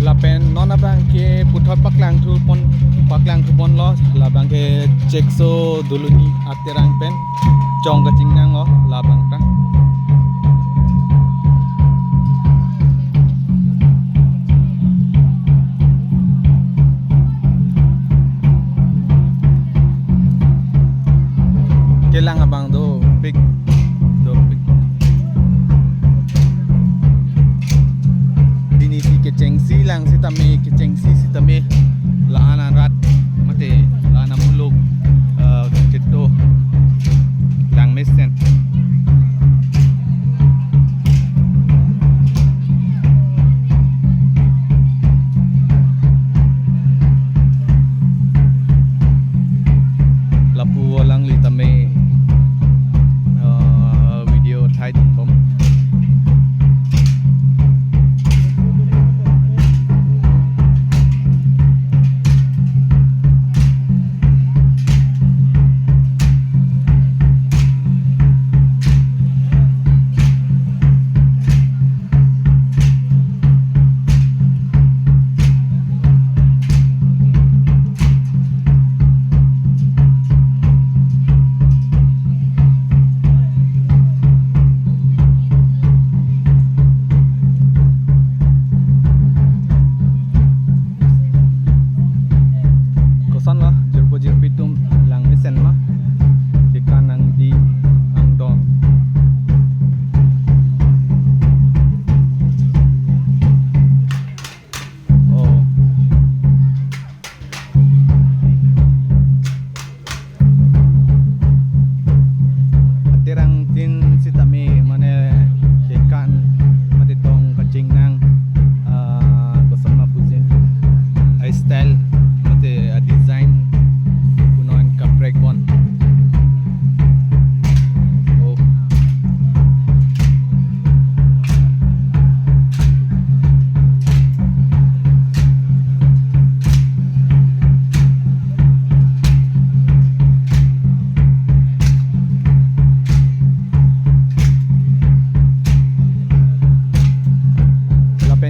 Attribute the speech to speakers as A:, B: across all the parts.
A: lapen non abang ke puthot paklang tu pon lo labang ke cekso dulu ni aterang pen chong ka chingnang lo labang ta kelang abang do big dini si kecengsi lang si tami laanan rat mati laanan muluk cito lang mesen lapu walang li tami video thai pom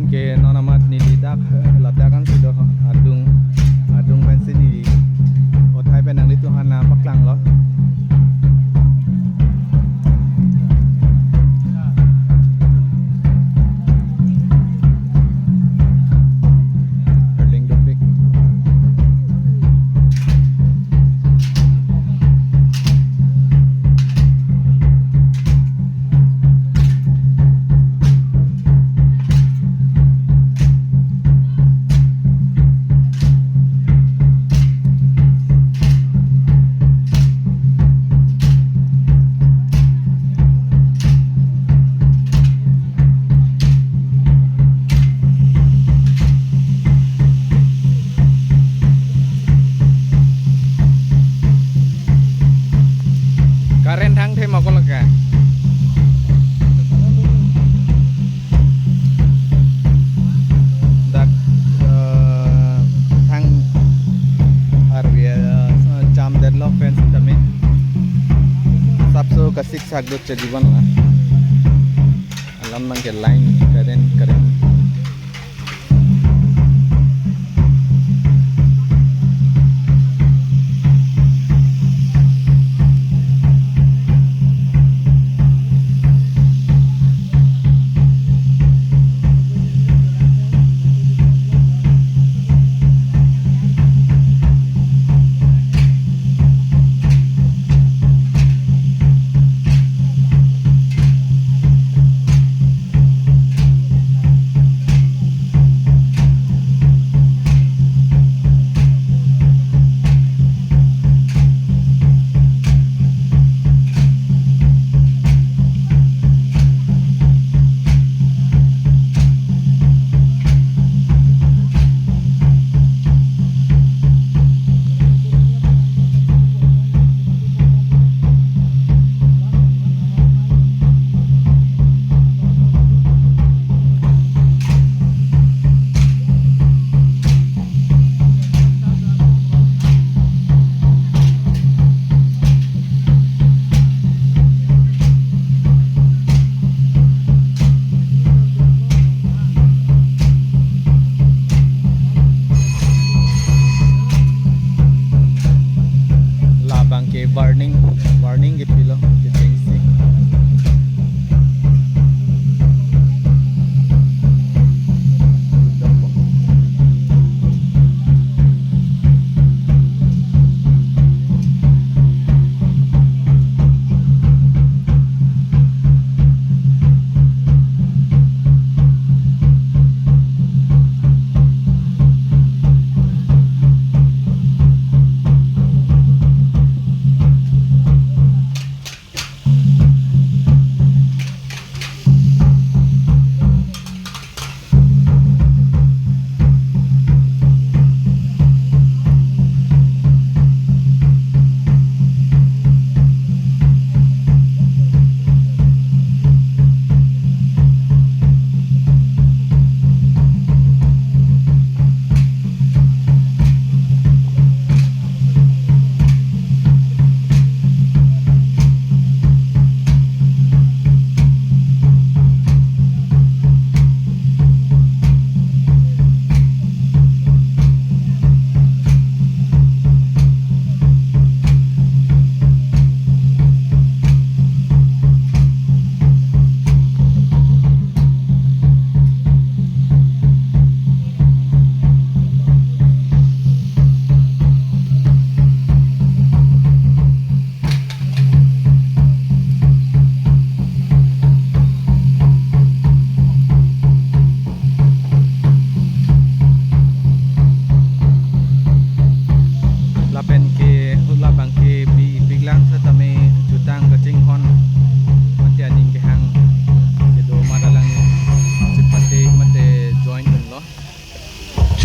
A: ke nonamat ni lidak ladakan sudah adung bensin ni othai penang itu hana paklang lo karen thang thêm mà con là cả dak thang area jam deadlock fence kami sabso kasik sagdot cha jiban la alam mang ke line karen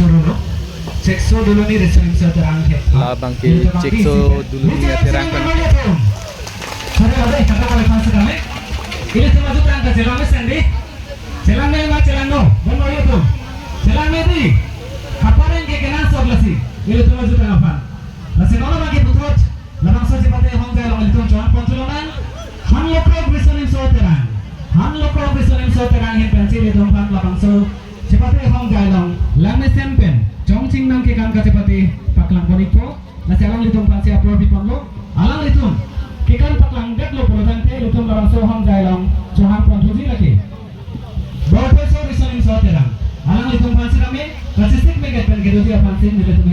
B: Suruno. Cekso dulu nih resume saya terang ya.
A: labang ke cekso dulu ni aterang pen
B: Sorry ada kata kalau fans kami. Ini cuma tu terang ke jalan sendi. Jalan ni mah jalan no. Bono itu. Jalan ni di. Apa yang kekenan soblasi. Ini cuma tu terang apa. Lasi nono bagi putrot. Lamang so cepat yang hong jalan itu cuan ponculonan. Han lokal resume saya terang. Han lokal resume saya terang yang pensi di tempat lamang so cepat yang hong jalan. Lamang sempen. Chongqing nang ke kan kacepati paklang boniko nasi alang litung pansi apro pipon lo alang litung ke kan paklang det lo polotante litung barang soham jailong soham pon tuji lagi borte so risoning so terang alang litung pansi rame kasisik megat pen keduti pansi litung